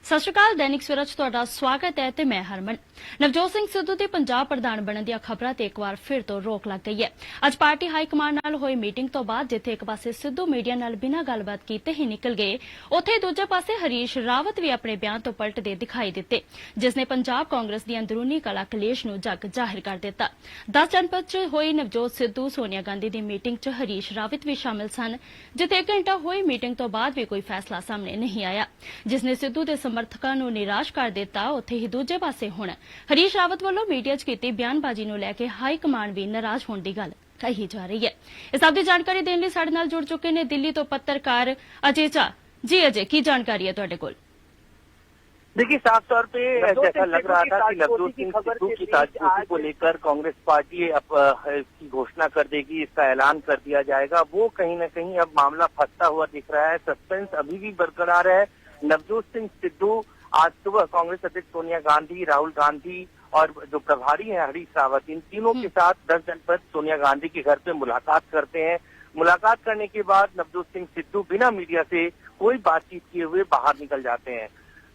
ਸਤਿ ਸ਼੍ਰੀ ਅਕਾਲ। दैनिक सवेरा च ਤੁਹਾਡਾ ਸਵਾਗਤ ਹੈ ਤੇ ਮੈਂ ਹਰਮਨ। ਨਵਜੋਤ ਸਿੰਘ ਸਿੱਧੂ ਦੇ ਪੰਜਾਬ ਪ੍ਰਧਾਨ ਬਣਨ ਦੀਆਂ ਖਬਰਾਂ ਤੇ ਇੱਕ ਵਾਰ ਫਿਰ ਤੋਂ ਰੋਕ ਲੱਗ ਗਈ ਹੈ। ਅੱਜ ਪਾਰਟੀ ਹਾਈ ਕਮਾਂਡ ਨਾਲ ਹੋਈ ਮੀਟਿੰਗ ਤੋਂ ਬਾਅਦ ਜਿੱਥੇ ਇੱਕ ਪਾਸੇ ਸਿੱਧੂ ਮੀਡੀਆ ਨਾਲ ਬਿਨਾਂ ਗੱਲਬਾਤ ਕੀਤੇ ਹੀ ਨਿਕਲ ਗਏ, ਉੱਥੇ ਦੂਜੇ ਪਾਸੇ ਹਰੀਸ਼ ਰਾਵਤ ਵੀ ਆਪਣੇ ਬਿਆਨ ਤੋਂ ਪਲਟਦੇ ਦਿਖਾਈ ਦਿੱਤੇ, ਜਿਸ ਨੇ ਪੰਜਾਬ ਕਾਂਗਰਸ ਦੀ ਅੰਦਰੂਨੀ ਕਲਾ ਕਲੇਸ਼ ਨੂੰ ਜੱਗ ਜ਼ਾਹਿਰ ਕਰ ਦਿੱਤਾ। 10 ਜਨਪਦ ਚ ਹੋਈ ਨਵਜੋਤ ਸਿੱਧੂ ਸੋਨੀਆ ਗਾਂਧੀ ਦੀ ਮੀਟਿੰਗ ਚ ਹਰੀਸ਼ ਰਾਵਤ ਵੀ ਸ਼ਾਮਿਲ ਸਨ, ਜਿੱਥੇ 1 ਘੰਟਾ ਹੋਈ ਮੀਟਿੰਗ ਤੋਂ ਬਾਅਦ ਵੀ ਕੋਈ ਫੈਸਲਾ ਸਾਹਮਣੇ ਨਹੀਂ ਆਇਆ, ਜਿਸ ਨੇ ਸਿੱਧੂ ਦੇ ਸਮਰਥਕਾਂ ਨੂੰ ਨਿਰਾਸ਼ ਕਰ ਦਿੱਤਾ। ਉੱਥੇ ਹੀ ਦੂਜੇ ਪਾਸੇ ਹੁਣ ਹਰੀਸ਼ ਰਾਵਤ ਵੱਲੋਂ ਮੀਡੀਆ 'ਚ ਕੀਤੀ ਬਿਆਨਬਾਜ਼ੀ ਨੂੰ ਲੈ ਕੇ ਹਾਈ ਕਮਾਂਡ ਵੀ ਨਾਰਾਜ਼ ਹੋਣ ਦੀ ਗੱਲ ਕਹੀ ਜਾ ਰਹੀ ਹੈ। ਇਸ ਸਭ ਦੀ ਜਾਣਕਾਰੀ ਦੇਣ ਲਈ ਸਾਡੇ ਨਾਲ ਜੁੜ ਚੁੱਕੇ ਨੇ ਦਿੱਲੀ ਤੋਂ पत्रकार अजय झा जी। अजय, की जानकारी है ਤੁਹਾਡੇ ਕੋਲ? देखिए, साफ तौर पे जैसा लग रहा था कि नवजोत सिंह सिद्धू की ताजपोशी को लेकर कांग्रेस पार्टी अब इसकी घोषणा कर देगी, इसका ऐलान कर दिया जाएगा। वो कहीं न कहीं अब मामला फंसता हुआ दिख रहा है। सस्पेंस अभी भी बरकरार है। नवजोत सिंह सिद्धू आज सुबह कांग्रेस अध्यक्ष सोनिया गांधी, राहुल गांधी और जो प्रभारी हैं हरीश रावत, इन तीनों के साथ 10 जनपद सोनिया गांधी के घर पे मुलाकात करते हैं। मुलाकात करने के बाद नवजोत सिंह सिद्धू बिना मीडिया से कोई बातचीत किए हुए बाहर निकल जाते हैं।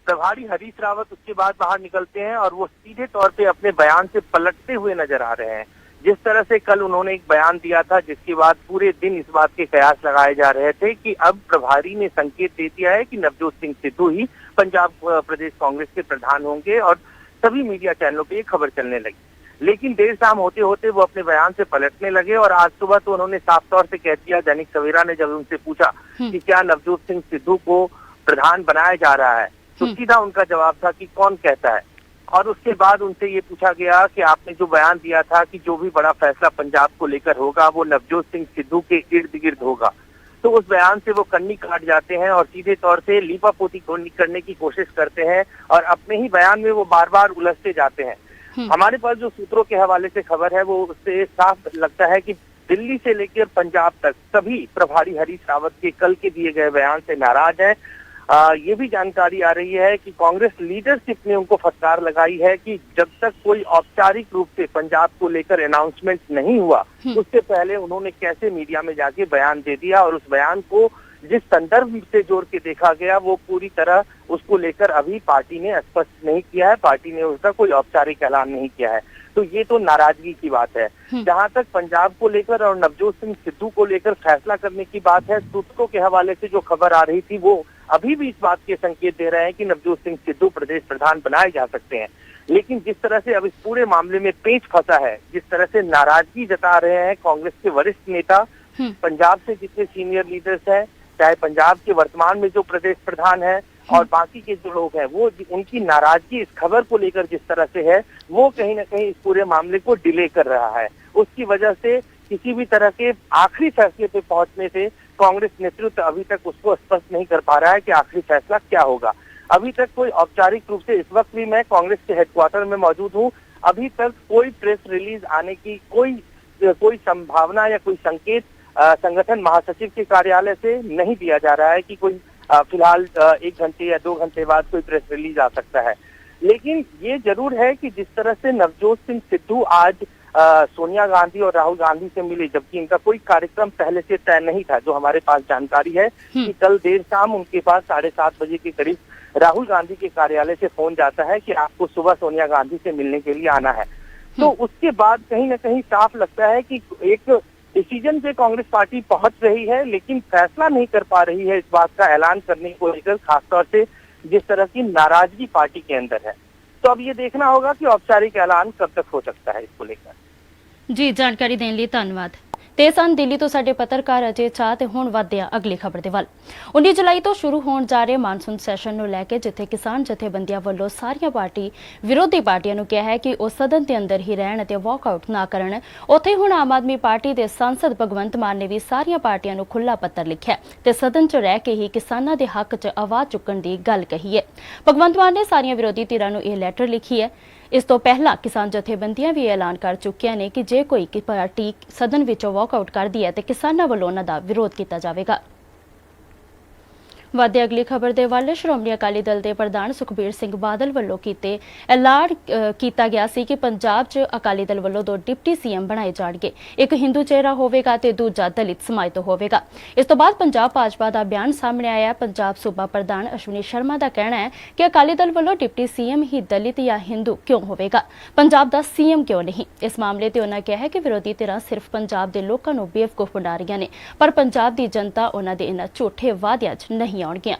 प्रभारी हरीश रावत उसके बाद बाहर निकलते हैं और वो सीधे तौर पे अपने बयान से पलटते हुए नजर आ रहे हैं। जिस तरह से कल उन्होंने एक बयान दिया था, जिसके बाद पूरे दिन इस बात के कयास लगाए जा रहे थे कि अब प्रभारी ने संकेत दे दिया है कि नवजोत सिंह सिद्धू ही पंजाब प्रदेश कांग्रेस के प्रधान होंगे और सभी मीडिया चैनलों पे ये खबर चलने लगी। लेकिन देर शाम होते होते वो अपने बयान से पलटने लगे और आज सुबह तो उन्होंने साफ तौर से कह दिया। दैनिक सवेरा ने जब उनसे पूछा कि क्या नवजोत सिंह सिद्धू को प्रधान बनाया जा रहा है, तो सीधा उनका जवाब था कि कौन कहता है। और उसके बाद उनसे ये पूछा गया कि आपने जो बयान दिया था कि जो भी बड़ा फैसला पंजाब को लेकर होगा वो नवजोत सिंह सिद्धू के इर्द गिर्द होगा, तो उस बयान से वो कन्नी काट जाते हैं और सीधे तौर से लीपापोती करने की कोशिश करते हैं और अपने ही बयान में वो बार बार उलझते जाते हैं। हमारे पास जो सूत्रों के हवाले से खबर है वो उससे साफ लगता है कि दिल्ली से लेकर पंजाब तक सभी प्रभारी हरीश रावत के कल के दिए गए बयान से नाराज है। ये भी जानकारी आ रही है कि कांग्रेस लीडरशिप ने उनको फटकार लगाई है कि जब तक कोई औपचारिक रूप से पंजाब को लेकर अनाउंसमेंट नहीं हुआ, उससे पहले उन्होंने कैसे मीडिया में जाके बयान दे दिया और उस बयान को जिस संदर्भ से जोड़ के देखा गया वो पूरी तरह उसको लेकर अभी पार्टी ने स्पष्ट नहीं किया है। पार्टी ने उसका कोई औपचारिक ऐलान नहीं किया है, तो ये तो नाराजगी की बात है। जहां तक पंजाब को लेकर और नवजोत सिंह सिद्धू को लेकर फैसला करने की बात है, सूत्रों के हवाले से जो खबर आ रही थी वो अभी भी इस बात के संकेत दे रहे हैं कि नवजोत सिंह सिद्धू प्रदेश प्रधान बनाए जा सकते हैं। लेकिन जिस तरह से अब इस पूरे मामले में पेंच फंसा है, जिस तरह से नाराजगी जता रहे हैं कांग्रेस के वरिष्ठ नेता, पंजाब से जितने सीनियर लीडर्स हैं, चाहे पंजाब के वर्तमान में जो प्रदेश प्रधान है और बाकी के जो लोग हैं, वो उनकी नाराजगी इस खबर को लेकर जिस तरह से है, वो कहीं न कहीं इस पूरे मामले को डिले कर रहा है। उसकी वजह से किसी भी तरह के आखिरी फैसले पे पहुंचने से कांग्रेस नेतृत्व अभी तक उसको स्पष्ट नहीं कर पा रहा है कि आखिरी फैसला क्या होगा। अभी तक कोई औपचारिक रूप से, इस वक्त भी मैं कांग्रेस के हेडक्वार्टर में मौजूद हूँ, अभी तक कोई प्रेस रिलीज आने की कोई संभावना या कोई संकेत संगठन महासचिव के कार्यालय से नहीं दिया जा रहा है कि कोई फिलहाल 1 घंटे या 2 घंटे बाद कोई प्रेस रिलीज आ सकता है। लेकिन ये जरूर है कि जिस तरह से नवजोत सिंह सिद्धू आज सोनिया गांधी और राहुल गांधी से मिले, जबकि इनका कोई कार्यक्रम पहले से तय नहीं था, जो हमारे पास जानकारी है कि कल देर शाम उनके पास 7:30 बजे के करीब राहुल गांधी के कार्यालय से फोन जाता है कि आपको सुबह सोनिया गांधी से मिलने के लिए आना है। तो उसके बाद कहीं न कहीं साफ लगता है कि एक डिसीजन पे कांग्रेस पार्टी पहुंच रही है, लेकिन फैसला नहीं कर पा रही है इस बात का ऐलान करने को लेकर, खासतौर से जिस तरह की नाराजगी पार्टी के अंदर है। तो अब ये देखना होगा कि औपचारिक ऐलान कब तक हो सकता है इसको लेकर। जी, जानकारी देने लिए धन्यवाद। ਤੇ ਸਨ ਦਿੱਲੀ ਤੋਂ ਸਾਡੇ ਪੱਤਰਕਾਰ ਅਜੇ ਝਾ। ਤੇ ਹੁਣ ਵਧਦੇ ਹਾਂ ਅਗਲੀ ਖਬਰ ਦੇ ਵੱਲ। 19 ਜੁਲਾਈ ਤੋਂ ਸ਼ੁਰੂ ਹੋਣ ਜਾ ਰਹੇ ਮਾਨਸੂਨ ਸੈਸ਼ਨ ਨੂੰ ਲੈ ਕੇ ਜਿੱਥੇ ਕਿਸਾਨ ਜਥੇਬੰਦੀਆਂ ਵੱਲੋਂ ਸਾਰੀਆਂ ਵਿਰੋਧੀ ਪਾਰਟੀਆਂ ਨੂੰ ਕਿਹਾ ਹੈ ਕਿ ਉਹ ਸਦਨ ਦੇ ਅੰਦਰ ਹੀ ਰਹਿਣ ਅਤੇ ਵਾਕਆਊਟ ਨਾ ਕਰਨ, ਉੱਥੇ ਹੁਣ ਆਮ ਆਦਮੀ ਪਾਰਟੀ ਦੇ ਸਾਂਸਦ ਭਗਵੰਤ ਮਾਨ ਨੇ ਵੀ ਸਾਰੀਆਂ ਪਾਰਟੀਆਂ ਨੂੰ ਖੁੱਲ੍ਹਾ ਪੱਤਰ ਲਿਖਿਆ ਤੇ ਸਦਨ 'ਚ ਰਹਿ ਕੇ ਹੀ ਕਿਸਾਨਾਂ ਦੇ ਹੱਕ 'ਚ ਆਵਾਜ਼ ਚੁੱਕਣ ਦੀ ਗੱਲ ਕਹੀ ਹੈ। ਭਗਵੰਤ ਮਾਨ ਨੇ ਸਾਰੀਆਂ ਵਿਰੋਧੀ ਧਿਰਾਂ ਨੂੰ ਇਹ ਲੈਟਰ ਲਿਖੀ ਹੈ। ਇਸ ਤੋਂ ਪਹਿਲਾਂ ਕਿਸਾਨ ਜਥੇਬੰਦੀਆਂ ਵੀ ਐਲਾਨ ਕਰ ਚੁੱਕੀਆਂ ਨੇ ਕਿ ਜੇ ਕੋਈ ਪਾਰਟੀ ਸਦਨ ਵਿੱਚੋਂ ਵਾਕਆਊਟ ਕਰਦੀ ਹੈ ਤੇ ਕਿਸਾਨਾਂ ਵੱਲੋਂ ਉਹਨਾਂ ਦਾ ਵਿਰੋਧ ਕੀਤਾ ਜਾਵੇਗਾ। ਵਾਦੇ ਅਗਲੀ ਖਬਰ ਦੇ ਵੱਲ ਸ਼੍ਰੋਮਣੀ ਅਕਾਲੀ ਦਲ ਦੇ ਪ੍ਰਧਾਨ ਸੁਖਬੀਰ ਸਿੰਘ ਬਾਦਲ ਵੱਲੋਂ ਐਲਾਨ ਕੀਤਾ ਗਿਆ ਸੀ ਕਿ ਪੰਜਾਬ 'ਚ ਅਕਾਲੀ ਦਲ ਵੱਲੋਂ 2 ਡਿਪਟੀ ਸੀਐਮ ਬਣਾਏ ਜਾਣਗੇ। ਇੱਕ ਹਿੰਦੂ ਚਿਹਰਾ ਹੋਵੇਗਾ ਤੇ ਦੂਜਾ ਦਲਿਤ ਸਮਾਜ ਤੋਂ ਹੋਵੇਗਾ। ਇਸ ਤੋਂ ਬਾਅਦ ਪੰਜਾਬ ਭਾਜਪਾ ਦਾ ਬਿਆਨ ਸਾਹਮਣੇ ਆਇਆ। ਪੰਜਾਬ ਸੂਬਾ ਪ੍ਰਧਾਨ ਅਸ਼ਵਨੀ ਸ਼ਰਮਾ ਦਾ ਕਹਿਣਾ ਹੈ ਕਿ ਅਕਾਲੀ ਦਲ ਵੱਲੋਂ ਡਿਪਟੀ ਸੀਐਮ ਹੀ ਦਲਿਤ ਜਾਂ ਹਿੰਦੂ ਕਿਉਂ ਹੋਵੇਗਾ, ਪੰਜਾਬ ਦਾ ਸੀਐਮ ਕਿਉਂ ਨਹੀਂ। ਇਸ ਮਾਮਲੇ ਤੇ ਉਹਨਾਂ ਕਿਹਾ ਹੈ ਕਿ ਵਿਰੋਧੀ ਧਿਰਾਂ ਸਿਰਫ ਪੰਜਾਬ ਦੇ ਲੋਕਾਂ ਨੂੰ ਬੇਵਕੂਫ ਬਣਾ ਰਹੀਆਂ ਨੇ, ਪਰ ਪੰਜਾਬ ਦੀ ਜਨਤਾ ਉਹਨਾਂ ਦੇ ਇਹਨਾਂ ਝੂਠੇ ਵਾਅਦਿਆਂ 'ਚ ਨਹੀਂ ਆਉਣਗੀਆਂ।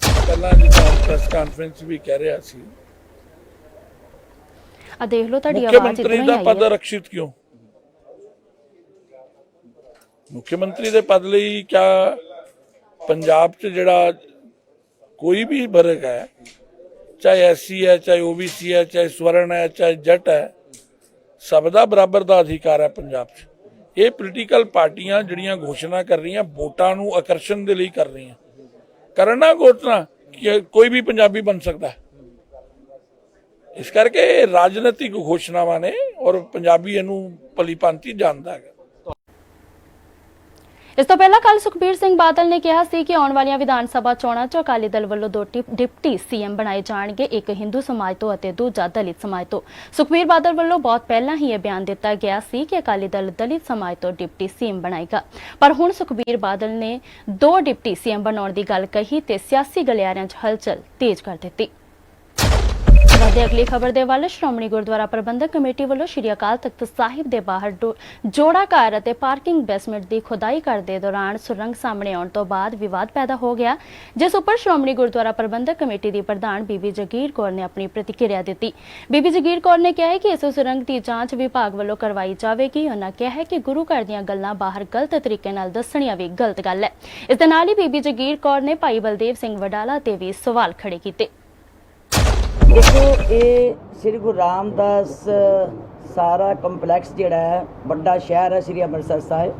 ਪਹਿਲਾਂ ਜਿੱਦਾਂ ਪ੍ਰੈਸ ਕਾਨਫਰੰਸ ਵੀ ਕਹਿ ਰਿਹਾ ਸੀ, ਆ ਦੇਖ ਲਓ ਤੁਹਾਡੀ ਮੁੱਖ ਆਵਾਜ਼ ਮੰਤਰੀ ਇਤਨਾ ਦਾ ਹੀ ਪਦ ਆਈ ਹੈ। ਆਰਕਸ਼ਿਤ ਕਿਉਂ? ਮੁੱਖ ਮੰਤਰੀ ਦੇ ਪਦ ਲਈ ਕਿਆ ਪੰਜਾਬ 'ਚ ਜਿਹੜਾ ਕੋਈ ਵੀ ਵਰਗ ਹੈ, ਚਾਹੇ ਐਸਸੀ ਹੈ, ਚਾਹੇ ਓਬੀਸੀ ਹੈ, ਚਾਹੇ ਸਵਰਨ ਹੈ, ਚਾਹੇ ਜੱਟ ਹੈ, ਸਭ ਦਾ ਬਰਾਬਰ ਦਾ ਅਧਿਕਾਰ ਹੈ ਪੰਜਾਬ 'ਚ। ਇਹ ਪੋਲੀਟੀਕਲ ਪਾਰਟੀਆਂ ਜਿਹੜੀਆਂ ਘੋਸ਼ਣਾ ਕਰ ਰਹੀਆਂ ਵੋਟਾਂ ਨੂੰ ਆਕਰਸ਼ਣ ਦੇ ਲਈ ਕਰ ਰਹੀਆਂ, ਕਰਨਾ ਘੋਸ਼ਣਾ ਕਿ ਕੋਈ ਵੀ ਪੰਜਾਬੀ ਬਣ ਸਕਦਾ ਹੈ। ਇਸ ਕਰਕੇ ਰਾਜਨੀਤਿਕ ਘੋਸ਼ਣਾਵਾਂ ਨੇ ਔਰ ਪੰਜਾਬੀ ਇਹਨੂੰ ਭਲੀ ਭਾਂਤੀ ਜਾਣਦਾ ਹੈ। ਇਸ ਤੋਂ ਪਹਿਲਾਂ ਕੱਲ ਸੁਖਬੀਰ ਸਿੰਘ ਬਾਦਲ ਨੇ ਕਿਹਾ ਸੀ ਕਿ ਆਉਣ ਵਾਲੀਆਂ ਵਿਧਾਨ ਸਭਾ ਚੋਣਾਂ 'ਚ ਅਕਾਲੀ ਦਲ ਵੱਲੋਂ 2 ਡਿਪਟੀ ਸੀਐਮ ਬਣਾਏ ਜਾਣਗੇ, ਇੱਕ ਹਿੰਦੂ ਸਮਾਜ ਤੋਂ ਅਤੇ ਦੂਜਾ ਦਲਿਤ ਸਮਾਜ ਤੋਂ। ਸੁਖਬੀਰ ਬਾਦਲ ਵੱਲੋਂ ਬਹੁਤ ਪਹਿਲਾਂ ਹੀ ਇਹ ਬਿਆਨ ਦਿੱਤਾ ਗਿਆ ਸੀ ਕਿ ਅਕਾਲੀ ਦਲ ਦਲਿਤ ਸਮਾਜ ਤੋਂ ਡਿਪਟੀ ਸੀਐਮ ਬਣਾਏਗਾ, ਪਰ ਹੁਣ ਸੁਖਬੀਰ ਬਾਦਲ ਨੇ 2 ਡਿਪਟੀ ਸੀਐਮ ਬਣਾਉਣ ਦੀ ਗੱਲ ਕਹੀ ਤੇ ਸਿਆਸੀ ਗਲਿਆਰਿਆਂ 'ਚ ਹਲਚਲ ਤੇਜ਼ ਕਰ ਦਿੱਤੀ। ਵਾਦੇ ਅਗਲੀ ਖਬਰ ਦੇ ਵੱਲ ਸ਼੍ਰੋਮਣੀ ਗੁਰਦੁਆਰਾ ਪ੍ਰਬੰਧਕ ਕਮੇਟੀ ਵੱਲੋਂ ਸ਼੍ਰੀ ਅਕਾਲ ਤਖਤ ਸਾਹਿਬ ਦੇ ਬਾਹਰ ਜੋੜਾ ਘਰ ਅਤੇ ਪਾਰਕਿੰਗ ਬੇਸਮੈਂਟ ਦੀ ਖੁਦਾਈ ਕਰਦੇ ਦੌਰਾਨ ਸੁਰੰਗ ਸਾਹਮਣੇ ਆਉਣ ਤੋਂ ਬਾਅਦ ਵਿਵਾਦ ਪੈਦਾ ਹੋ ਗਿਆ, ਜਿਸ ਉੱਪਰ ਸ਼੍ਰੋਮਣੀ ਗੁਰਦੁਆਰਾ ਪ੍ਰਬੰਧਕ ਕਮੇਟੀ ਦੀ ਪ੍ਰਧਾਨ ਬੀਬੀ ਜਗੀਰ ਕੌਰ ਨੇ ਆਪਣੀ ਪ੍ਰਤੀਕਿਰਿਆ ਦਿੱਤੀ। ਬੀਬੀ ਜਗੀਰ ਕੌਰ ਨੇ ਕਿਹਾ ਹੈ ਕਿ ਇਸ ਸੁਰੰਗ ਦੀ ਜਾਂਚ ਵਿਭਾਗ ਵੱਲੋਂ ਕਰਵਾਈ ਜਾਵੇਗੀ। ਉਹਨਾਂ ਕਿਹਾ ਹੈ ਕਿ ਗੁਰੂ ਘਰ ਦੀਆਂ ਗੱਲਾਂ ਬਾਹਰ ਗਲਤ ਤਰੀਕੇ ਨਾਲ ਦੱਸਣੀਆਂ ਵੀ ਗਲਤ ਗੱਲ ਹੈ। ਇਸ ਦੇ ਨਾਲ ਹੀ ਬੀਬੀ ਜਗੀਰ ਕੌਰ ਨੇ ਭਾਈ ਬਲਦੇਵ ਸਿੰਘ ਵਡਾਲਾ ਤੇ ਵੀ ਸਵਾਲ ਖੜੇ ਕੀਤੇ। देखो ये श्री गुरु रामदास सारा ਕੰਪਲੈਕਸ ਜਿਹੜਾ ਹੈ ਵੱਡਾ ਸ਼ਹਿਰ ਹੈ ਸ੍ਰੀ ਅੰਮ੍ਰਿਤਸਰ ਸਾਹਿਬ,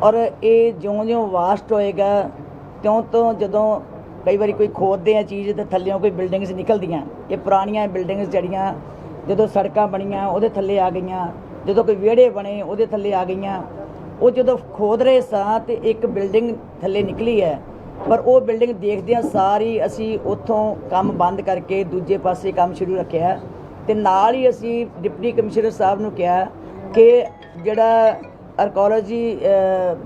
ਔਰ ਇਹ ਜਿਉਂ-ਜਿਉਂ ਵਾਸਟ ਹੋਏਗਾ ਤਿਉਂ ਜਦੋਂ ਕਈ ਵਾਰੀ ਕੋਈ ਖੋਦਦੇ ਆ ਚੀਜ਼ ਤੇ ਥੱਲਿਓਂ ਕੋਈ ਬਿਲਡਿੰਗਸ ਨਿਕਲਦੀਆਂ। ਇਹ ਪੁਰਾਣੀਆਂ ਬਿਲਡਿੰਗਸ ਜਿਹੜੀਆਂ ਜਦੋਂ ਸੜਕਾਂ ਬਣੀਆਂ ਉਹਦੇ ਥੱਲੇ ਆ ਗਈਆਂ, ਜਦੋਂ ਕੋਈ ਵਿਹੜੇ ਬਣੇ ਉਹਦੇ ਥੱਲੇ ਆ ਗਈਆਂ। ਉਹ ਜਦੋਂ ਖੋਦ ਰਹੇ ਸਾਂ ਤੇ ਇੱਕ ਬਿਲਡਿੰਗ ਥੱਲੇ ਨਿਕਲੀ ਹੈ, ਪਰ ਉਹ ਬਿਲਡਿੰਗ ਦੇਖਦਿਆਂ ਸਾਰੀ ਅਸੀਂ ਉੱਥੋਂ ਕੰਮ ਬੰਦ ਕਰਕੇ ਦੂਜੇ ਪਾਸੇ ਕੰਮ ਸ਼ੁਰੂ ਰੱਖਿਆ ਤੇ ਨਾਲ ਹੀ ਅਸੀਂ ਡਿਪਟੀ ਕਮਿਸ਼ਨਰ ਸਾਹਿਬ ਨੂੰ ਕਿਹਾ ਕਿ ਜਿਹੜਾ ਆਰਕੋਲੋਜੀ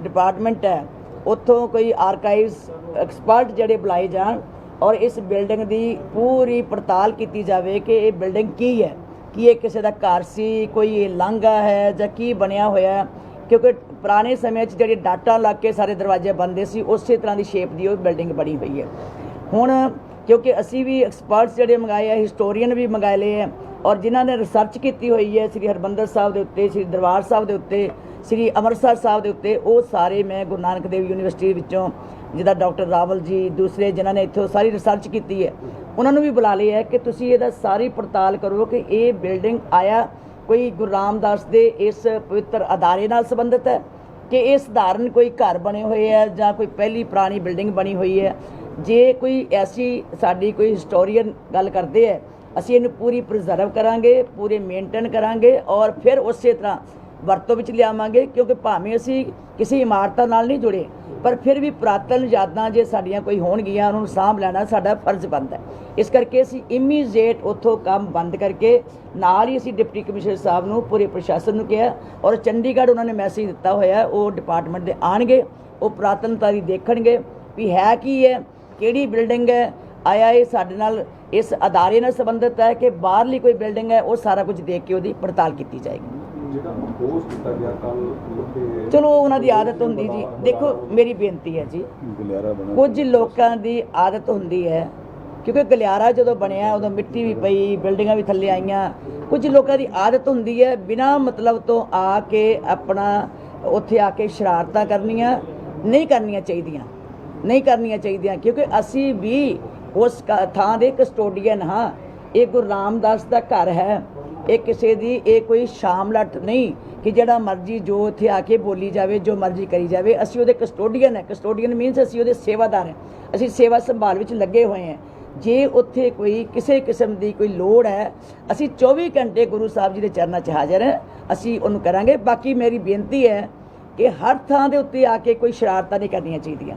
ਡਿਪਾਰਟਮੈਂਟ ਹੈ ਉੱਥੋਂ ਕੋਈ ਆਰਕਾਈਵਸ ਐਕਸਪਰਟ ਜਿਹੜੇ ਬੁਲਾਏ ਜਾਣ ਔਰ ਇਸ ਬਿਲਡਿੰਗ ਦੀ ਪੂਰੀ ਪੜਤਾਲ ਕੀਤੀ ਜਾਵੇ ਕਿ ਇਹ ਬਿਲਡਿੰਗ ਕੀ ਹੈ, ਕੀ ਇਹ ਕਿਸੇ ਦਾ ਘਰ ਸੀ, ਕੋਈ ਇਹ ਲਾਂਘਾ ਹੈ ਜਾਂ ਕੀ ਬਣਿਆ ਹੋਇਆ। ਕਿਉਂਕਿ ਪੁਰਾਣੇ ਸਮੇਂ 'ਚ ਜਿਹੜੇ ਡਾਟਾ ਲੱਗ ਕੇ ਸਾਰੇ ਦਰਵਾਜ਼ੇ ਬਣਦੇ ਸੀ ਉਸੇ ਤਰ੍ਹਾਂ ਦੀ ਸ਼ੇਪ ਦੀ ਉਹ ਬਿਲਡਿੰਗ ਬਣੀ ਹੋਈ ਹੈ। ਹੁਣ ਕਿਉਂਕਿ ਅਸੀਂ ਵੀ ਐਕਸਪਰਟਸ ਜਿਹੜੇ ਮੰਗਾਏ ਆ, ਹਿਸਟੋਰੀਅਨ ਵੀ ਮੰਗਾਏ ਲਏ ਹੈ ਔਰ ਜਿਨ੍ਹਾਂ ਨੇ ਰਿਸਰਚ ਕੀਤੀ ਹੋਈ ਹੈ ਸ੍ਰੀ ਹਰਿਮੰਦਰ ਸਾਹਿਬ ਦੇ ਉੱਤੇ, ਸ੍ਰੀ ਦਰਬਾਰ ਸਾਹਿਬ ਦੇ ਉੱਤੇ, ਸ੍ਰੀ ਅੰਮ੍ਰਿਤਸਰ ਸਾਹਿਬ ਦੇ ਉੱਤੇ, ਉਹ ਸਾਰੇ ਮੈਂ ਗੁਰੂ ਨਾਨਕ ਦੇਵ ਯੂਨੀਵਰਸਿਟੀ ਵਿੱਚੋਂ ਜਿੱਦਾਂ ਡਾਕਟਰ ਰਾਵਲ ਜੀ ਦੂਸਰੇ ਜਿਨ੍ਹਾਂ ਨੇ ਇੱਥੋਂ ਸਾਰੀ ਰਿਸਰਚ ਕੀਤੀ ਹੈ ਉਹਨਾਂ ਨੂੰ ਵੀ ਬੁਲਾ ਲਿਆ ਹੈ ਕਿ ਤੁਸੀਂ ਇਹਦਾ ਸਾਰੀ ਪੜਤਾਲ ਕਰੋ ਕਿ ਇਹ ਬਿਲਡਿੰਗ ਆਇਆ ਕੋਈ ਗੁਰੂ ਰਾਮਦਾਸ ਦੇ ਇਸ ਪਵਿੱਤਰ ਅਦਾਰੇ ਨਾਲ ਸੰਬੰਧਿਤ ਹੈ ਕਿ ਇਹ ਸਧਾਰਨ ਕੋਈ ਘਰ ਬਣੇ ਹੋਏ ਹੈ ਜਾਂ ਕੋਈ ਪਹਿਲੀ ਪੁਰਾਣੀ ਬਿਲਡਿੰਗ ਬਣੀ ਹੋਈ ਹੈ। ਜੇ ਕੋਈ ਐਸੀ ਸਾਡੀ ਕੋਈ ਹਿਸਟੋਰੀਅਨ ਗੱਲ ਕਰਦੇ ਹੈ ਅਸੀਂ ਇਹਨੂੰ ਪੂਰੀ ਪ੍ਰੀਜ਼ਰਵ ਕਰਾਂਗੇ, ਪੂਰੇ ਮੇਨਟੇਨ ਕਰਾਂਗੇ ਔਰ ਫਿਰ ਉਸੇ ਤਰ੍ਹਾਂ ਵਰਤੋਂ ਵਿੱਚ ਲਿਆਵਾਂਗੇ। ਕਿਉਂਕਿ ਭਾਵੇਂ ਅਸੀਂ ਕਿਸੇ ਇਮਾਰਤਾਂ ਨਾਲ ਨਹੀਂ ਜੁੜੇ ਪਰ ਫਿਰ ਵੀ ਪੁਰਾਤਨ ਯਾਦਾਂ ਜੇ ਸਾਡੀਆਂ ਕੋਈ ਹੋਣਗੀਆਂ ਉਹਨਾਂ ਨੂੰ ਸਾਂਭ ਲੈਣਾ ਸਾਡਾ ਫਰਜ਼ ਬਣਦਾ ਹੈ। ਇਸ ਕਰਕੇ ਅਸੀਂ ਇਮੀਡੀਏਟ ਉੱਥੋਂ ਕੰਮ ਬੰਦ ਕਰਕੇ ਨਾਲ ਹੀ ਅਸੀਂ ਡਿਪਟੀ ਕਮਿਸ਼ਨਰ ਸਾਹਿਬ ਨੂੰ ਪੂਰੇ ਪ੍ਰਸ਼ਾਸਨ ਨੂੰ ਕਿਹਾ ਔਰ ਚੰਡੀਗੜ੍ਹ ਉਹਨਾਂ ਨੇ ਮੈਸੇਜ ਦਿੱਤਾ ਹੋਇਆ, ਉਹ ਡਿਪਾਰਟਮੈਂਟ ਦੇ ਆਣਗੇ, ਉਹ ਪੁਰਾਤਨਤਾ ਦੀ ਦੇਖਣਗੇ ਵੀ ਹੈ ਕੀ ਹੈ, ਕਿਹੜੀ ਬਿਲਡਿੰਗ ਹੈ, ਆਇਆ ਇਹ ਸਾਡੇ ਨਾਲ ਇਸ ਅਦਾਰੇ ਨਾਲ ਸੰਬੰਧਿਤ ਹੈ ਕਿ ਬਾਹਰਲੀ ਕੋਈ ਬਿਲਡਿੰਗ ਹੈ, ਉਹ ਸਾਰਾ ਕੁਝ ਦੇਖ ਕੇ ਉਹਦੀ ਪੜਤਾਲ ਕੀਤੀ ਜਾਏਗੀ। ਚਲੋ ਉਹਨਾਂ ਦੀ ਆਦਤ ਹੁੰਦੀ ਜੀ। ਦੇਖੋ ਮੇਰੀ ਬੇਨਤੀ ਹੈ ਜੀ, ਕੁਝ ਲੋਕਾਂ ਦੀ ਆਦਤ ਹੁੰਦੀ ਹੈ ਕਿਉਂਕਿ ਗਲਿਆਰਾ ਜਦੋਂ ਬਣਿਆ ਉਦੋਂ ਮਿੱਟੀ ਵੀ ਪਈ, ਬਿਲਡਿੰਗਾਂ ਵੀ ਥੱਲੇ ਆਈਆਂ। ਕੁਝ ਲੋਕਾਂ ਦੀ ਆਦਤ ਹੁੰਦੀ ਹੈ ਬਿਨਾਂ ਮਤਲਬ ਤੋਂ ਆ ਕੇ ਆਪਣਾ ਉੱਥੇ ਆ ਕੇ ਸ਼ਰਾਰਤਾਂ ਕਰਨੀਆਂ ਨਹੀਂ ਕਰਨੀਆਂ ਚਾਹੀਦੀਆਂ, ਨਹੀਂ ਕਰਨੀਆਂ ਚਾਹੀਦੀਆਂ ਕਿਉਂਕਿ ਅਸੀਂ ਵੀ ਉਸ ਥਾਂ ਦੇ ਕਸਟੋਡੀਅਨ ਹਾਂ। ਇਹ ਗੁਰੂ ਰਾਮਦਾਸ ਦਾ ਘਰ ਹੈ, ਇਹ ਕਿਸੇ ਦੀ ਇਹ ਕੋਈ ਸ਼ਾਮਲਟ ਨਹੀਂ ਕਿ ਜਿਹੜਾ ਮਰਜ਼ੀ ਜੋ ਇੱਥੇ ਆ ਕੇ ਬੋਲੀ ਜਾਵੇ, ਜੋ ਮਰਜ਼ੀ ਕਰੀ ਜਾਵੇ। ਅਸੀਂ ਉਹਦੇ ਕਸਟੋਡੀਅਨ ਹੈ। ਕਸਟੋਡੀਅਨ ਮੀਨਸ ਅਸੀਂ ਉਹਦੇ ਸੇਵਾਦਾਰ ਹਾਂ, ਅਸੀਂ ਸੇਵਾ ਸੰਭਾਲ ਵਿੱਚ ਲੱਗੇ ਹੋਏ ਹਾਂ। ਜੇ ਉੱਥੇ ਕੋਈ ਕਿਸੇ ਕਿਸਮ ਦੀ ਕੋਈ ਲੋੜ ਹੈ ਅਸੀਂ 24 ਘੰਟੇ ਗੁਰੂ ਸਾਹਿਬ ਜੀ ਦੇ ਚਰਨਾਂ 'ਚ ਹਾਜ਼ਰ ਹਾਂ, ਅਸੀਂ ਉਹਨੂੰ ਕਰਾਂਗੇ। ਬਾਕੀ ਮੇਰੀ ਬੇਨਤੀ ਹੈ ਕਿ ਹਰ ਥਾਂ ਦੇ ਉੱਤੇ ਆ ਕੇ ਕੋਈ ਸ਼ਰਾਰਤਾਂ ਨਹੀਂ ਕਰਨੀਆਂ ਚਾਹੀਦੀਆਂ।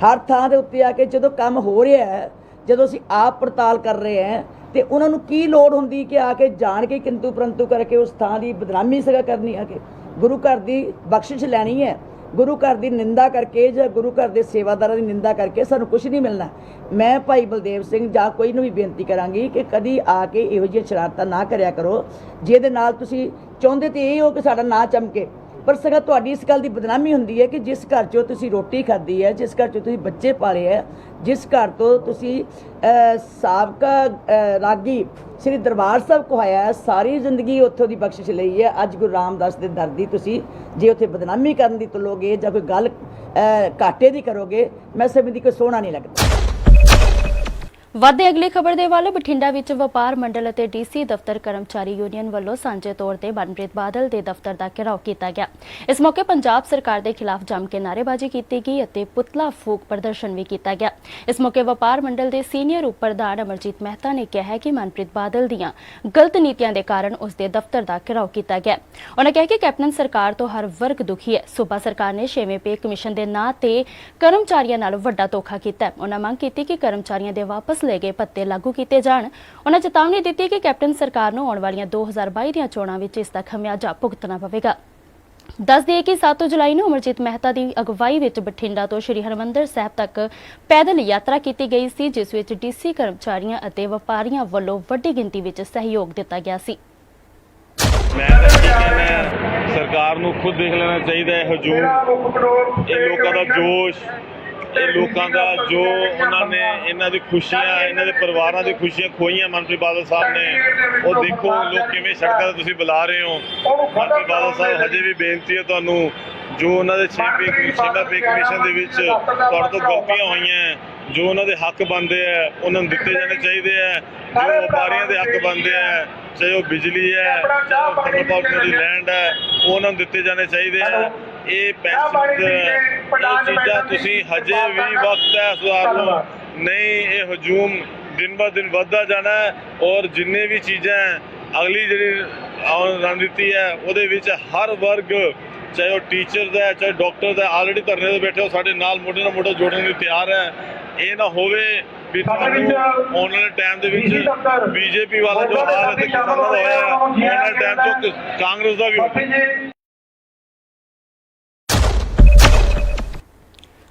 ਹਰ ਥਾਂ ਦੇ ਉੱਤੇ ਆ ਕੇ ਜਦੋਂ ਕੰਮ ਹੋ ਰਿਹਾ ਹੈ, ਜਦੋਂ ਅਸੀਂ ਆਪ ਪੜਤਾਲ ਕਰ ਰਹੇ ਹਾਂ, ਤੇ ਉਹਨਾਂ ਨੂੰ ਕੀ ਲੋੜ ਹੁੰਦੀ ਕਿ ਆ ਕੇ ਜਾਣ ਕੇ ਕਿੰਤੂ ਪਰੰਤੂ ਕਰਕੇ ਉਸ ਥਾਂ ਦੀ ਬਦਨਾਮੀ ਸਗਾ ਕਰਨੀ, ਆ ਕੇ ਗੁਰੂ ਘਰ ਦੀ ਬਖਸ਼ਿਸ਼ ਲੈਣੀ ਹੈ, ਗੁਰੂ ਘਰ ਦੀ ਨਿੰਦਾ ਕਰਕੇ ਜਾਂ ਗੁਰੂ ਘਰ ਦੇ ਸੇਵਾਦਾਰਾਂ ਦੀ ਨਿੰਦਾ ਕਰਕੇ ਸਾਨੂੰ ਕੁਝ ਨਹੀਂ ਮਿਲਣਾ। ਮੈਂ ਭਾਈ ਬਲਦੇਵ ਸਿੰਘ ਜਾਂ ਕੋਈ ਨੂੰ ਵੀ ਬੇਨਤੀ ਕਰਾਂਗੀ ਕਿ ਕਦੀ ਆ ਕੇ ਇਹੋ ਜਿਹੀਆਂ ਸ਼ਰਾਰਤਾਂ ਨਾ ਕਰਿਆ ਕਰੋ, ਜਿਹਦੇ ਨਾਲ ਤੁਸੀਂ ਚਾਹੁੰਦੇ ਤੇ ਇਹ ਹੋ ਕਿ ਸਾਡਾ ਨਾਂ ਚਮਕੇ, ਪਰ ਸਗਾ ਤੁਹਾਡੀ ਇਸ ਗੱਲ ਦੀ ਬਦਨਾਮੀ ਹੁੰਦੀ ਹੈ ਕਿ ਜਿਸ ਘਰ 'ਚੋਂ ਤੁਸੀਂ ਰੋਟੀ ਖਾਧੀ ਹੈ, ਜਿਸ ਘਰ 'ਚੋਂ ਤੁਸੀਂ ਬੱਚੇ ਪਾਲੇ ਹੈ, ਜਿਸ ਘਰ ਤੋਂ ਤੁਸੀਂ ਸਾਬਕਾ ਰਾਗੀ ਸ੍ਰੀ ਦਰਬਾਰ ਸਾਹਿਬ ਕਹਾਇਆ ਹੈ, ਸਾਰੀ ਜ਼ਿੰਦਗੀ ਉੱਥੋਂ ਦੀ ਬਖਸ਼ਿਸ਼ ਲਈ ਹੈ, ਅੱਜ ਗੁਰੂ ਰਾਮਦਾਸ ਦੇ ਦਰ ਦੀ ਤੁਸੀਂ ਜੇ ਉੱਥੇ ਬਦਨਾਮੀ ਕਰਨ ਦੀ ਤੁਲੋਗੇ ਜਾਂ ਕੋਈ ਗੱਲ ਘਾਟੇ ਦੀ ਕਰੋਗੇ, ਮੈਂ ਸਮਝਦੀ ਕੋਈ ਸੋਹਣਾ ਨਹੀਂ ਲੱਗਦਾ। ਵੱਧਦੇ ਅਗਲੀ ਖਬਰ ਦੇ ਵੱਲ ਬਠਿੰਡਾ ਵਿੱਚ ਵਪਾਰ ਮੰਡਲ ਅਤੇ ਡੀਸੀ ਦਫ਼ਤਰ ਕਰਮਚਾਰੀ ਯੂਨੀਅਨ ਵੱਲੋਂ ਸਾਂਝੇ ਤੌਰ ਤੇ ਮਨਪ੍ਰੀਤ ਬਾਦਲ ਦੇ ਦਫ਼ਤਰ ਦਾ ਘਿਰਾਓ ਕੀਤਾ ਗਿਆ। ਇਸ ਮੌਕੇ ਪੰਜਾਬ ਸਰਕਾਰ ਦੇ ਖਿਲਾਫ ਜੰਮ ਕੇ ਨਾਅਰੇਬਾਜ਼ੀ ਕੀਤੀ ਗਈ ਅਤੇ ਪੁਤਲਾ ਫੂਕ ਪ੍ਰਦਰਸ਼ਨ ਵੀ ਕੀਤਾ ਗਿਆ। ਇਸ ਮੌਕੇ ਵਪਾਰ ਮੰਡਲ ਦੇ ਸੀਨੀਅਰ ਉਪ ਪ੍ਰਧਾਨ ਅਮਰਜੀਤ ਮਹਿਤਾ ਨੇ ਕਿਹਾ ਕਿ ਮਨਪ੍ਰੀਤ ਬਾਦਲ ਦੀਆਂ ਗਲਤ ਨੀਤੀਆਂ ਦੇ ਕਾਰਨ ਉਸ ਦੇ ਦਫ਼ਤਰ ਦਾ ਘਿਰਾਓ ਕੀਤਾ ਗਿਆ। ਉਨ੍ਹਾਂ ਕਿਹਾ ਕਿ ਕੈਪਟਨ ਸਰਕਾਰ ਤੋਂ ਹਰ ਵਰਗ ਦੁਖੀ ਹੈ। ਸੂਬਾ ਸਰਕਾਰ ਨੇ 6ਵੇਂ ਪੇ ਕਮਿਸ਼ਨ ਦੇ ਨਾਂ ਤੇ ਕਰਮਚਾਰੀਆਂ ਨਾਲ ਵੱਡਾ ਧੋਖਾ ਕੀਤਾ। ਉਨ੍ਹਾਂ ਮੰਗ ਕੀਤੀ ਕਿ ਕਰਮਚਾਰੀਆਂ ਦੇ ਵਾਪਸ ਲਏ ਗਏ ਭੱਤੇ ਲਾਗੂ ਕੀਤੇ ਜਾਣ। ਉਨ੍ਹਾਂ ਚੇਤਾਵਨੀ ਦਿੱਤੀ ਕਿ ਕੈਪਟਨ ਸਰਕਾਰ ਨੂੰ ਆਉਣ ਵਾਲੀਆਂ 2022 ਦੀਆਂ ਚੋਣਾਂ ਵਿੱਚ ਇਸ ਦਾ ਖਮਿਆਜ਼ਾ ਭੁਗਤਣਾ ਪਵੇਗਾ। ਦੱਸ ਦਈਏ ਕਿ 7 ਜੁਲਾਈ ਨੂੰ ਅਮਰਜੀਤ ਮਹਿਤਾ ਦੀ ਅਗਵਾਈ ਵਿੱਚ ਬਠਿੰਡਾ ਤੋਂ ਸ਼੍ਰੀ ਹਰਿਮੰਦਰ ਸਾਹਿਬ ਤੱਕ ਪੈਦਲ ਯਾਤਰਾ ਕੀਤੀ ਗਈ ਸੀ, ਜਿਸ ਵਿੱਚ ਡੀਸੀ ਕਰਮਚਾਰੀਆਂ ਅਤੇ ਵਪਾਰੀਆਂ ਵੱਲੋਂ ਵੱਡੀ ਗਿਣਤੀ ਵਿੱਚ ਸਹਿਯੋਗ ਦਿੱਤਾ ਗਿਆ ਸੀ। ਮੈਂ ਤਾਂ ਕੀ ਕਹਿਣਾ, ਸਰਕਾਰ ਨੂੰ ਖੁਦ ਦੇਖ ਲੈਣਾ ਚਾਹੀਦਾ ਹੈ। ਹਜੂਮ, ਇਹ ਲੋਕਾਂ ਦਾ ਜੋਸ਼, ਇਹ ਲੋਕਾਂ ਦਾ ਜੋ ਉਹਨਾਂ ਨੇ ਇਹਨਾਂ ਦੀ ਖੁਸ਼ੀਆਂ, ਇਹਨਾਂ ਦੇ ਪਰਿਵਾਰਾਂ ਦੀ ਖੁਸ਼ੀਆਂ ਖੋਈਆਂ ਮਨਪ੍ਰੀਤ ਬਾਦਲ ਸਾਹਿਬ ਨੇ, ਉਹ ਦੇਖੋ ਲੋਕ ਕਿਵੇਂ ਸੜਕਾਂ 'ਤੇ ਤੁਸੀਂ ਬੁਲਾ ਰਹੇ ਹੋ। ਮਨਪ੍ਰੀਤ ਬਾਦਲ ਸਾਹਿਬ, ਹਜੇ ਵੀ ਬੇਨਤੀ ਹੈ ਤੁਹਾਨੂੰ, ਜੋ ਉਹਨਾਂ ਦੇ 6ਵੇਂ ਪੇ ਕਮਿਸ਼ਨ ਦੇ ਵਿੱਚ ਤੁਹਾਡੇ ਤੋਂ ਗਲਤੀਆਂ ਹੋਈਆਂ, ਜੋ ਉਹਨਾਂ ਦੇ ਹੱਕ ਬਣਦੇ ਆ ਉਹਨਾਂ ਨੂੰ ਦਿੱਤੇ ਜਾਣੇ ਚਾਹੀਦੇ ਆ। ਜੋ ਵਪਾਰੀਆਂ ਦੇ ਹੱਕ ਬਣਦੇ ਆ, ਚਾਹੇ ਉਹ ਬਿਜਲੀ ਹੈ, ਚਾਹੇ ਉਹ ਥਰਮਲ ਪਾਵਰ ਲੈਂਡ ਹੈ, ਉਹ ਉਹਨਾਂ ਨੂੰ ਦਿੱਤੇ ਜਾਣੇ ਚਾਹੀਦੇ ਆ। ਇਹ ਪੈਨਸ਼ਨ, ਇਹ ਚੀਜ਼ਾਂ ਤੁਸੀਂ ਹਜੇ ਵੀ ਵਕਤ ਹੈ ਸੁਧਾਰ ਨੂੰ, ਨਹੀਂ ਇਹ ਹਜੂਮ ਦਿਨ ਬ ਦਿਨ ਵੱਧਦਾ ਜਾਣਾ ਹੈ। ਔਰ ਜਿੰਨੇ ਵੀ ਚੀਜ਼ਾਂ ਅਗਲੀ ਜਿਹੜੀ ਰਣਨੀਤੀ ਹੈ ਉਹਦੇ ਵਿੱਚ ਹਰ ਵਰਗ, ਚਾਹੇ ਉਹ ਟੀਚਰ ਦਾ, ਚਾਹੇ ਡਾਕਟਰ ਦਾ, ਆਲਰੇਡੀ ਧਰਨੇ 'ਤੇ ਬੈਠੇ ਹੋ, ਸਾਡੇ ਨਾਲ ਮੋਢੇ ਨਾਲ ਮੋਢਾ ਜੋੜਨ ਲਈ ਤਿਆਰ ਹੈ। ਇਹ ਨਾ ਹੋਵੇ ਵੀ ਤੁਹਾਨੂੰ ਆਉਣ ਵਾਲੇ ਟਾਈਮ ਦੇ ਵਿੱਚ ਬੀਜੇਪੀ ਵਾਲਾ ਜੋ ਹਾਲ ਹੈ ਤੇ ਕਿਸਾਨਾਂ ਦਾ ਹੋਇਆ, ਆਉਣ ਵਾਲੇ ਟਾਈਮ 'ਚ ਕਾਂਗਰਸ ਦਾ ਵੀ ਹੋਵੇ।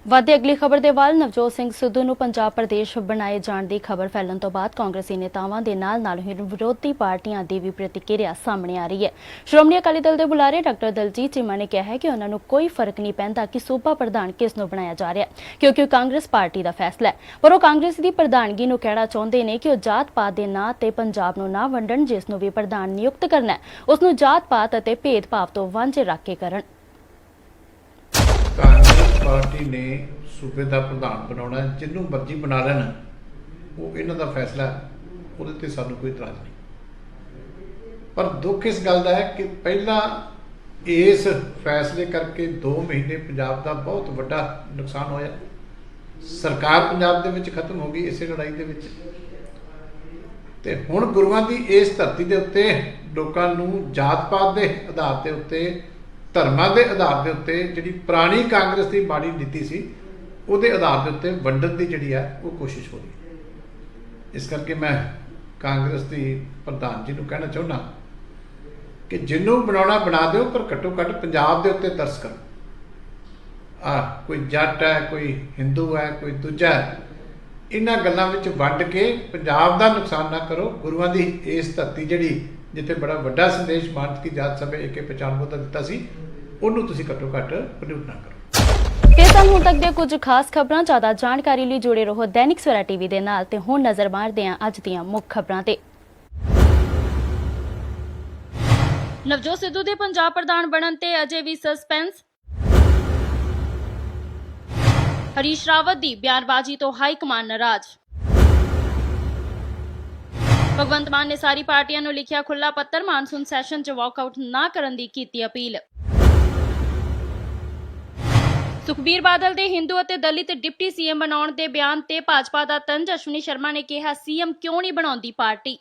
ਵੱਧਦੇ ਅਗਲੀ ਖਬਰ ਦੇ ਵੱਲ ਨਵਜੋਤ ਸਿੰਘ ਸਿੱਧੂ ਨੂੰ ਪੰਜਾਬ ਪ੍ਰਦੇਸ਼ ਬਣਾਏ ਜਾਣ ਦੀ ਖਬਰ ਫੈਲਣ ਤੋਂ ਬਾਅਦ ਕਾਂਗਰਸੀ ਨੇਤਾਵਾਂ ਦੇ ਨਾਲ ਹੀ ਵਿਰੋਧੀ ਪਾਰਟੀਆਂ ਦੀ ਵੀ ਪ੍ਰਤੀਕਿਰਿਆ ਸਾਹਮਣੇ ਆ ਰਹੀ ਹੈ। ਸ਼੍ਰੋਮਣੀ ਅਕਾਲੀ ਦਲ ਦੇ ਬੁਲਾਰੇ ਡਾਕਟਰ ਦਲਜੀਤ ਚੀਮਾ ਨੇ ਕਿਹਾ ਹੈ ਕਿ ਉਹਨਾਂ ਨੂੰ ਕੋਈ ਫਰਕ ਨਹੀਂ ਪੈਂਦਾ ਕਿ ਸੂਬਾ ਪ੍ਰਧਾਨ ਕਿਸ ਨੂੰ ਬਣਾਇਆ ਜਾ ਰਿਹਾ, ਕਿਉਂਕਿ ਕਾਂਗਰਸ ਪਾਰਟੀ ਦਾ ਫੈਸਲਾ ਹੈ। ਪਰ ਉਹ ਕਾਂਗਰਸ ਦੀ ਪ੍ਰਧਾਨਗੀ ਨੂੰ ਕਹਿਣਾ ਚਾਹੁੰਦੇ ਨੇ ਕਿ ਉਹ ਜਾਤ ਪਾਤ ਦੇ ਨਾਂ ਤੇ ਪੰਜਾਬ ਨੂੰ ਨਾ ਵੰਡਣ, ਜਿਸ ਨੂੰ ਵੀ ਪ੍ਰਧਾਨ ਨਿਯੁਕਤ ਕਰਨਾ ਹੈ ਉਸ ਨੂੰ ਜਾਤ ਪਾਤ ਅਤੇ ਭੇਦਭਾਵ ਤੋਂ ਵਾਂਝੇ ਰੱਖ ਕੇ ਕਰਨ। ਕਾਂਗਰਸ ਪਾਰਟੀ ਨੇ ਸੂਬੇ ਦਾ ਪ੍ਰਧਾਨ ਬਣਾਉਣਾ, ਜਿਹਨੂੰ ਮਰਜ਼ੀ ਬਣਾ ਲੈਣ, ਉਹ ਇਹਨਾਂ ਦਾ ਫੈਸਲਾ, ਉਹਦੇ ਤੇ ਸਾਨੂੰ ਕੋਈ ਇਤਰਾਜ਼ ਨਹੀਂ। ਪਰ ਦੁੱਖ ਇਸ ਗੱਲ ਦਾ ਹੈ ਕਿ ਪਹਿਲਾਂ ਇਸ ਫੈਸਲੇ ਕਰਕੇ 2 ਮਹੀਨੇ ਪੰਜਾਬ ਦਾ ਬਹੁਤ ਵੱਡਾ ਨੁਕਸਾਨ ਹੋਇਆ। ਸਰਕਾਰ ਪੰਜਾਬ ਦੇ ਵਿੱਚ ਖਤਮ ਹੋ ਗਈ ਇਸੇ ਲੜਾਈ ਦੇ ਵਿੱਚ, ਤੇ ਹੁਣ ਗੁਰੂਆਂ ਦੀ ਇਸ ਧਰਤੀ ਦੇ ਉੱਤੇ ਲੋਕਾਂ ਨੂੰ ਜਾਤ ਪਾਤ ਦੇ ਆਧਾਰ ਦੇ ਉੱਤੇ, ਧਰਮਾਂ ਦੇ ਆਧਾਰ ਦੇ ਉੱਤੇ, ਜਿਹੜੀ ਪੁਰਾਣੀ ਕਾਂਗਰਸ ਦੀ ਮਾੜੀ ਨੀਤੀ ਸੀ ਉਹਦੇ ਆਧਾਰ ਦੇ ਉੱਤੇ ਵੰਡਣ ਦੀ ਜਿਹੜੀ ਹੈ ਉਹ ਕੋਸ਼ਿਸ਼ ਹੋ ਰਹੀ ਹੈ। ਇਸ ਕਰਕੇ ਮੈਂ ਕਾਂਗਰਸ ਦੀ ਪ੍ਰਧਾਨ ਜੀ ਨੂੰ ਕਹਿਣਾ ਚਾਹੁੰਦਾ ਕਿ ਜਿਹਨੂੰ ਬਣਾਉਣਾ ਬਣਾ ਦਿਓ, ਪਰ ਘੱਟੋ ਘੱਟ ਪੰਜਾਬ ਦੇ ਉੱਤੇ ਤਰਸ ਕਰੋ। ਕੋਈ ਜੱਟ ਹੈ, ਕੋਈ ਹਿੰਦੂ ਹੈ, ਕੋਈ ਦੂਜਾ ਹੈ, ਇਹਨਾਂ ਗੱਲਾਂ ਵਿੱਚ ਵੰਡ ਕੇ ਪੰਜਾਬ ਦਾ ਨੁਕਸਾਨ ਨਾ ਕਰੋ। ਗੁਰੂਆਂ ਦੀ ਇਸ ਧਰਤੀ ਜਿਹੜੀ ਜਿੱਥੇ ਬੜਾ ਵੱਡਾ ਸੰਦੇਸ਼ ਮਾਨਤ ਕੀ ਜਾਤ ਸਭਾ AK-95 ਦਾ ਦਿੱਤਾ ਸੀ, ਉਹਨੂੰ ਤੁਸੀਂ ਘੱਟੋ ਘੱਟ ਪ੍ਰਯੋਗ ਨਾ ਕਰੋ। ਇਹ ਸਨ ਹੁਣ ਤੱਕ ਦੀਆਂ ਕੁਝ ਖਾਸ ਖਬਰਾਂ। ਜ਼ਿਆਦਾ ਜਾਣਕਾਰੀ ਲਈ ਜੁੜੇ ਰਹੋ ਦੈਨਿਕ ਸਵੇਰਾ ਟੀਵੀ ਦੇ ਨਾਲ ਤੇ ਹੁਣ ਨਜ਼ਰ ਮਾਰਦੇ ਹਾਂ ਅੱਜ ਦੀਆਂ ਮੁੱਖ ਖਬਰਾਂ ਤੇ। ਨਵਜੋਤ ਸਿੱਧੂ ਦੇ ਪੰਜਾਬ ਪ੍ਰਧਾਨ ਬਣਨ ਤੇ ਅਜੇ ਵੀ ਸਸਪੈਂਸ। ਹਰੀਸ਼ ਰਾਵਤ ਦੀ ਬਿਆਨਬਾਜ਼ੀ ਤੋਂ ਹਾਈ ਕਮਾਨ ਨਾਰਾਜ਼। ਭਗਵੰਤ ਮਾਨ ਨੇ ਸਾਰੀ ਪਾਰਟੀਆਂ ਨੂੰ ਲਿਖਿਆ ਖੁੱਲਾ ਪੱਤਰ, ਮਾਨਸੂਨ ਸੈਸ਼ਨ 'ਚ ਵਾਕਆਊਟ ਨਾ ਕਰਨ ਦੀ ਕੀਤੀ ਅਪੀਲ। ਸੁਖਬੀਰ ਬਾਦਲ ਦੇ ਹਿੰਦੂ ਅਤੇ ਦਲਿਤ ਡਿਪਟੀ ਸੀਐਮ ਬਣਾਉਣ ਦੇ ਬਿਆਨ ਤੇ ਭਾਜਪਾ ਦਾ ਤੰਜ। ਅਸ਼ਵਨੀ ਸ਼ਰਮਾ ਨੇ ਕਿਹਾ ਸੀਐਮ ਕਿਉਂ ਨਹੀਂ ਬਣਾਉਂਦੀ ਪਾਰਟੀ।